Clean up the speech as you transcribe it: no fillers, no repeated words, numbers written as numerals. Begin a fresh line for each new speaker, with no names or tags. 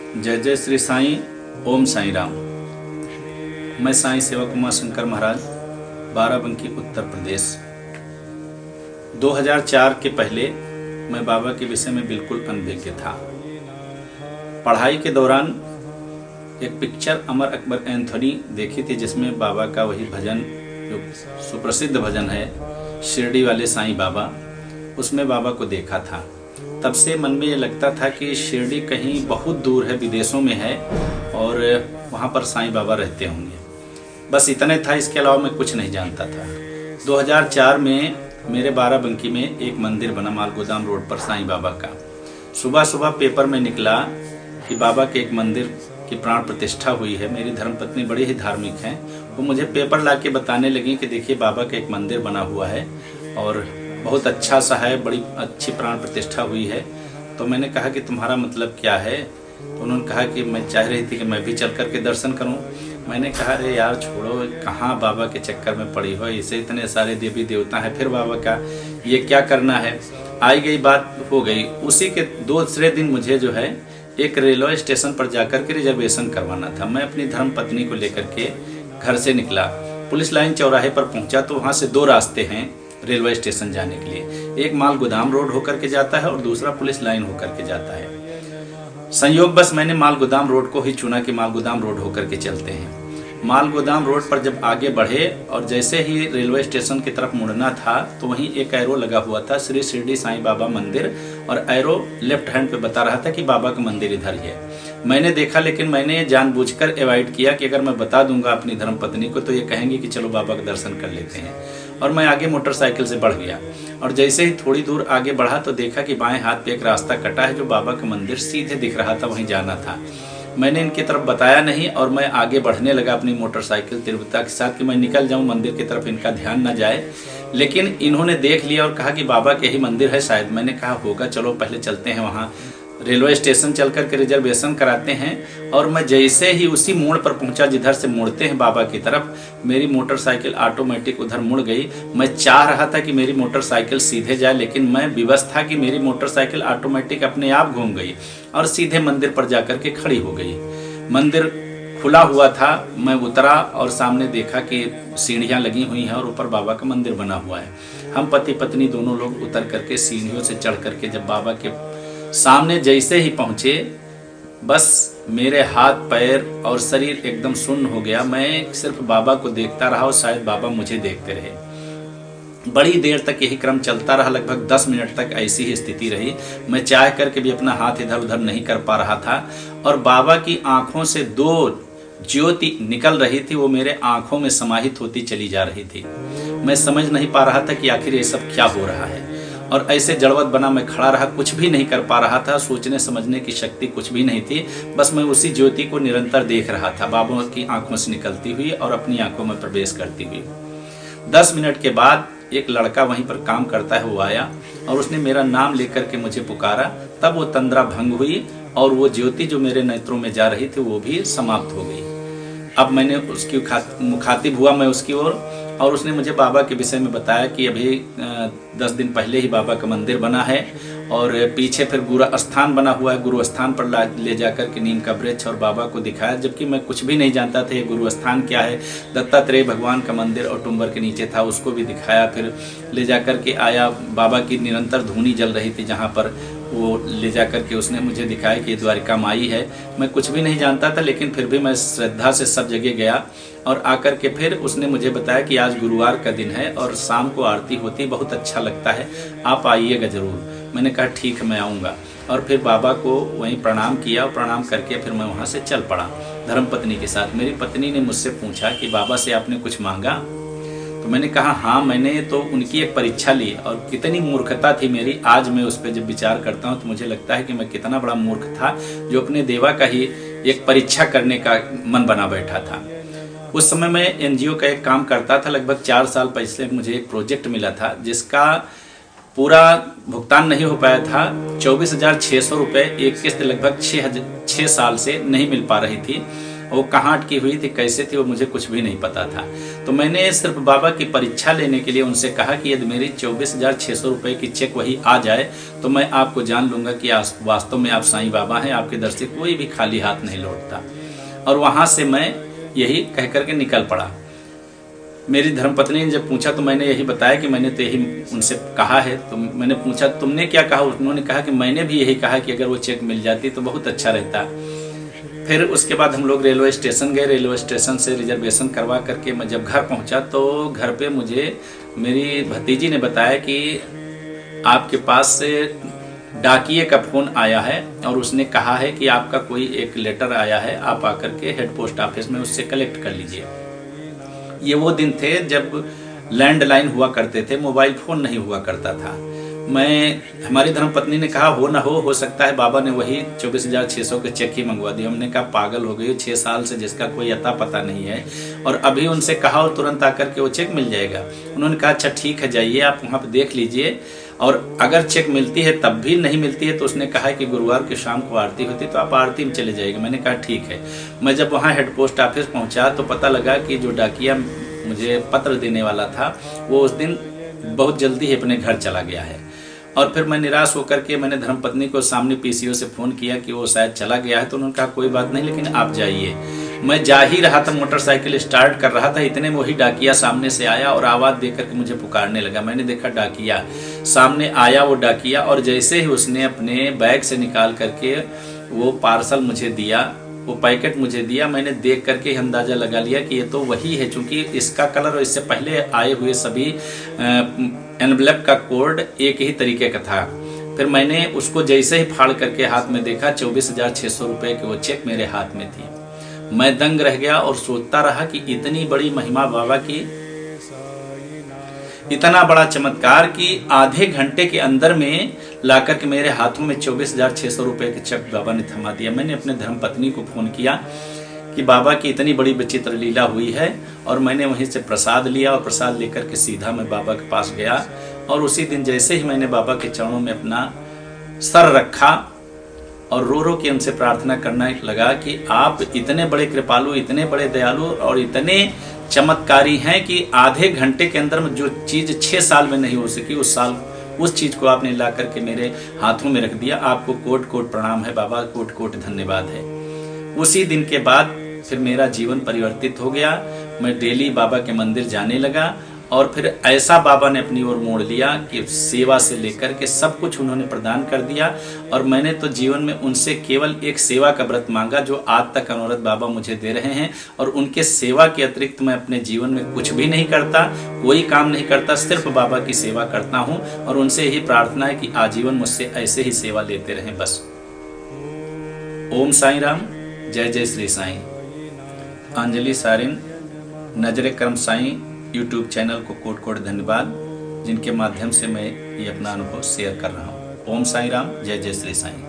जय जय श्री साईं। ओम साईं राम। मैं साईं सेवक उमाशंकर महाराज, बाराबंकी, उत्तर प्रदेश। 2004 के पहले मैं बाबा के विषय में बिल्कुल अनभिज्ञ था। पढ़ाई के दौरान एक पिक्चर अमर अकबर एंथोनी देखी थी, जिसमें बाबा का वही भजन, जो सुप्रसिद्ध भजन है, शिरडी वाले साईं बाबा, उसमें बाबा को देखा था। तब से मन में ये लगता था कि शिरडी कहीं बहुत दूर है, विदेशों में है और वहाँ पर साईं बाबा रहते होंगे। बस इतने था, इसके अलावा मैं कुछ नहीं जानता था। 2004 में मेरे बाराबंकी में एक मंदिर बना, मालगोदाम रोड पर, साईं बाबा का। सुबह सुबह पेपर में निकला कि बाबा के एक मंदिर की प्राण प्रतिष्ठा हुई है। मेरी धर्मपत्नी बड़ी ही धार्मिक हैं, वो मुझे पेपर ला के बताने लगी कि देखिए बाबा का एक मंदिर बना हुआ है और बहुत अच्छा सा है, बड़ी अच्छी प्राण प्रतिष्ठा हुई है। तो मैंने कहा कि तुम्हारा मतलब क्या है? तो उन्होंने कहा कि मैं चाह रही थी कि मैं भी चल कर के दर्शन करूं। मैंने कहा अरे यार छोड़ो, कहाँ बाबा के चक्कर में पड़ी हो, इसे इतने सारे देवी देवता हैं, फिर बाबा का ये क्या करना है। आई गई बात हो गई। उसी के दूसरे दिन मुझे जो है एक रेलवे स्टेशन पर जाकर के रिजर्वेशन करवाना था। मैं अपनी धर्मपत्नी को लेकर के घर से निकला, पुलिस लाइन चौराहे पर पहुंचा तो वहाँ से दो रास्ते हैं रेलवे स्टेशन जाने के लिए। एक मालगोदाम रोड होकर के जाता है और दूसरा पुलिस लाइन होकर के जाता है। संयोग बस मैंने मालगोदाम रोड को ही चुना कि मालगोदाम रोड होकर के चलते हैं। मालगोदाम रोड पर जब आगे बढ़े और जैसे ही रेलवे स्टेशन की तरफ मुड़ना था तो वहीं एक एरो लगा हुआ था, श्री शिरडी साईं बाबा मंदिर, और एरो लेफ्ट हैंड पे बता रहा था कि बाबा का मंदिर इधर ही है। मैंने देखा, लेकिन मैंने जानबूझकर अवॉइड किया कि अगर मैं बता दूंगा अपनी धर्मपत्नी को तो ये कहेंगे कि चलो बाबा का दर्शन कर लेते हैं। और मैं आगे मोटरसाइकिल से बढ़ गया और जैसे ही थोड़ी दूर आगे बढ़ा तो देखा कि बाएं हाथ पे एक रास्ता कटा है, जो बाबा का मंदिर सीधे दिख रहा था, वहीं जाना था। मैंने इनकी तरफ बताया नहीं और मैं आगे बढ़ने लगा अपनी मोटरसाइकिल तीव्रता के साथ कि मैं निकल जाऊं मंदिर की तरफ, इनका ध्यान ना जाए। लेकिन इन्होंने देख लिया और कहा कि बाबा के ही मंदिर है शायद। मैंने कहा होगा, चलो पहले चलते हैं वहाँ रेलवे स्टेशन चल करके रिजर्वेशन कराते हैं। और मैं जैसे ही उसी मोड़ पर पहुंचा जिधर से मुड़ते हैं बाबा की तरफ, मेरी मोटरसाइकिल ऑटोमेटिक उधर मुड़ गई। मैं चाह रहा था कि मेरी मोटरसाइकिल सीधे जाए, लेकिन मैं विवश था कि मेरी मोटरसाइकिल ऑटोमेटिक अपने आप घूम गई और सीधे मंदिर पर जाकर के खड़ी हो गई। मंदिर खुला हुआ था, मैं उतरा और सामने देखा कि सीढ़ियाँ लगी हुई हैं और ऊपर बाबा का मंदिर बना हुआ है। हम पति पत्नी दोनों लोग उतर करके सीढ़ियों से चढ़ करके जब बाबा के सामने जैसे ही पहुंचे, बस मेरे हाथ पैर और शरीर एकदम सुन्न हो गया। मैं सिर्फ बाबा को देखता रहा और शायद बाबा मुझे देखते रहे। बड़ी देर तक यही क्रम चलता रहा, लगभग 10 मिनट तक ऐसी ही स्थिति रही। मैं चाह करके भी अपना हाथ इधर उधर नहीं कर पा रहा था और बाबा की आंखों से दो ज्योति निकल रही थी, वो मेरे आंखों में समाहित होती चली जा रही थी। मैं समझ नहीं पा रहा था कि आखिर ये सब क्या हो रहा है। और ऐसे जड़वत बना मैं खड़ा रहा, कुछ भी नहीं कर पा रहा था, सोचने समझने की शक्ति कुछ भी नहीं थी। बस मैं उसी ज्योति को निरंतर देख रहा था, बाबा की आंखों से निकलती हुई और अपनी आंखों में प्रवेश करती हुई। 10 मिनट के बाद एक लड़का वहीं पर काम करता है, वो आया और उसने मेरा नाम लेकर के मुझे पुकारा। तब वो तंद्रा भंग हुई और वो ज्योति जो मेरे नेत्रों में जा रही थी वो भी समाप्त हो गई। अब मैंने उसकी मुखातिब हुआ, मैं उसकी ओर, और उसने मुझे बाबा के विषय में बताया कि अभी 10 दिन पहले ही बाबा का मंदिर बना है और पीछे फिर गुरु स्थान बना हुआ है। गुरु स्थान पर ले जाकर के नीम का वृक्ष और बाबा को दिखाया, जबकि मैं कुछ भी नहीं जानता था ये गुरु स्थान क्या है। दत्तात्रेय भगवान का मंदिर और टुम्बर के नीचे था, उसको भी दिखाया। फिर ले जाकर के आया, बाबा की निरंतर धूनी जल रही थी जहाँ पर, वो ले जाकर के उसने मुझे दिखाया कि ये द्वारिका माई है। मैं कुछ भी नहीं जानता था, लेकिन फिर भी मैं श्रद्धा से सब जगह गया और आकर के फिर उसने मुझे बताया कि आज गुरुवार का दिन है और शाम को आरती होती, बहुत अच्छा लगता है, आप आइएगा ज़रूर। मैंने कहा ठीक है, मैं आऊँगा। और फिर बाबा को वहीं प्रणाम किया और प्रणाम करके फिर मैं वहाँ से चल पड़ा धर्मपत्नी के साथ। मेरी पत्नी ने मुझसे पूछा कि बाबा से आपने कुछ मांगा? तो मैंने कहा हाँ, मैंने तो उनकी एक परीक्षा ली और कितनी मूर्खता थी मेरी। आज मैं उस पर जब विचार करता हूँ तो मुझे लगता है कि मैं कितना बड़ा मूर्ख था जो अपने देवा का ही एक परीक्षा करने का मन बना बैठा था। उस समय मैं एनजीओ का एक काम करता था। लगभग 4 साल पहले मुझे एक प्रोजेक्ट मिला था जिसका पूरा भुगतान नहीं हो पाया था। 24,600 रुपये एक किस्त लगभग 6 साल से नहीं मिल पा रही थी। वो कहाँ अटकी हुई थी, कैसे थी, वो मुझे कुछ भी नहीं पता था। तो मैंने सिर्फ बाबा की परीक्षा लेने के लिए उनसे कहा कि यदि मेरी 24,600 रुपये की चेक वही आ जाए तो मैं आपको जान लूँगा कि वास्तव में आप साईं बाबा हैं, आपके दर से कोई भी खाली हाथ नहीं लौटता। और वहाँ से मैं यही कह करके निकल पड़ा। मेरी धर्मपत्नी ने जब पूछा तो मैंने यही बताया कि मैंने तो यही उनसे कहा है। तो मैंने पूछा तुमने क्या कहा, उन्होंने कहा कि मैंने भी यही कहा कि अगर वो चेक मिल जाती तो बहुत अच्छा रहता। फिर उसके बाद हम लोग रेलवे स्टेशन गए, रेलवे स्टेशन से रिजर्वेशन करवा करके मैं जब घर पहुंचा तो घर पे मुझे मेरी भतीजी ने बताया कि आपके पास से डाकिये का फ़ोन आया है और उसने कहा है कि आपका कोई एक लेटर आया है, आप आकर के हेड पोस्ट ऑफिस में उससे कलेक्ट कर लीजिए। ये वो दिन थे जब लैंडलाइन हुआ करते थे, मोबाइल फ़ोन नहीं हुआ करता था। हमारी धर्मपत्नी ने कहा हो ना हो सकता है बाबा ने वही 24,600 के चेक ही मंगवा दिया। हमने कहा पागल हो गई, 6 साल से जिसका कोई अता पता नहीं है और अभी उनसे कहा और तुरंत आकर के वो चेक मिल जाएगा। उन्होंने कहा अच्छा ठीक है, जाइए आप वहाँ पे देख लीजिए और अगर चेक मिलती है तब भी नहीं मिलती है तो उसने कहा कि गुरुवार की शाम को आरती होती तो आप आरती में चले जाइएगा। मैंने कहा ठीक है। मैं जब वहाँ हेड पोस्ट ऑफिस पहुँचा तो पता लगा कि जो डाकिया मुझे पत्र देने वाला था वो उस दिन बहुत जल्दी ही अपने घर चला गया है। और फिर मैं निराश होकर के मैंने धर्मपत्नी को सामने पीसीओ से फ़ोन किया कि वो शायद चला गया है। तो उन्होंने कहा कोई बात नहीं, लेकिन आप जाइए। मैं जा ही रहा था, मोटरसाइकिल स्टार्ट कर रहा था, इतने में वही डाकिया सामने से आया और आवाज़ देकर के मुझे पुकारने लगा। मैंने देखा डाकिया सामने आया, वो डाकिया, और जैसे ही उसने अपने बैग से निकाल करके वो पार्सल मुझे दिया, वो पैकेट मुझे दिया, मैंने देख करके अंदाज़ा लगा लिया कि ये तो वही है, क्योंकि इसका कलर और इससे पहले आए हुए सभी एनवलप का कोड एक ही तरीके का था। फिर मैंने उसको जैसे ही फाड़ करके हाथ में देखा 24,600 रुपये की वो चेक मेरे हाथ में थी। मैं दंग रह गया और सोचता रहा कि इतनी बड़ी महिमा बाबा की, इतना बड़ा चमत्कार कि आधे घंटे के अंदर में लाकर के मेरे हाथों में 24,600 रुपये के चेक बाबा ने थमा दिया। मैंने अपने धर्मपत्नी को फ़ोन किया कि बाबा की इतनी बड़ी विचित्र लीला हुई है, और मैंने वहीं से प्रसाद लिया और प्रसाद लेकर के सीधा मैं बाबा के पास गया। और उसी दिन जैसे ही मैंने बाबा के चरणों में अपना सर रखा और रो रो के उनसे प्रार्थना करना लगा कि आप इतने बड़े कृपालु, इतने बड़े दयालु और इतने चमत्कारी हैं कि आधे घंटे के अंदर में जो चीज़ 6 साल में नहीं हो सकी उस चीज़ को आपने ला करके मेरे हाथों में रख दिया। आपको कोट कोट प्रणाम है बाबा, कोट कोट धन्यवाद है। उसी दिन के बाद फिर मेरा जीवन परिवर्तित हो गया। मैं डेली बाबा के मंदिर जाने लगा और फिर ऐसा बाबा ने अपनी ओर मोड़ लिया कि सेवा से लेकर के सब कुछ उन्होंने प्रदान कर दिया। और मैंने तो जीवन में उनसे केवल एक सेवा का व्रत मांगा जो आज तक अनवरत बाबा मुझे दे रहे हैं। और उनके सेवा के अतिरिक्त मैं अपने जीवन में कुछ भी नहीं करता, कोई काम नहीं करता, सिर्फ बाबा की सेवा करता हूँ। और उनसे यही प्रार्थना है कि आजीवन मुझसे ऐसे ही सेवा लेते रहें बस। ओम साईं राम, जय जय श्री साईं। अंजलि सारिन, नजरे कर्म साईं यूट्यूब चैनल को कोट कोट धन्यवाद, जिनके माध्यम से मैं ये अपना अनुभव शेयर कर रहा हूँ। ओम साईं राम, जय जय श्री साईं।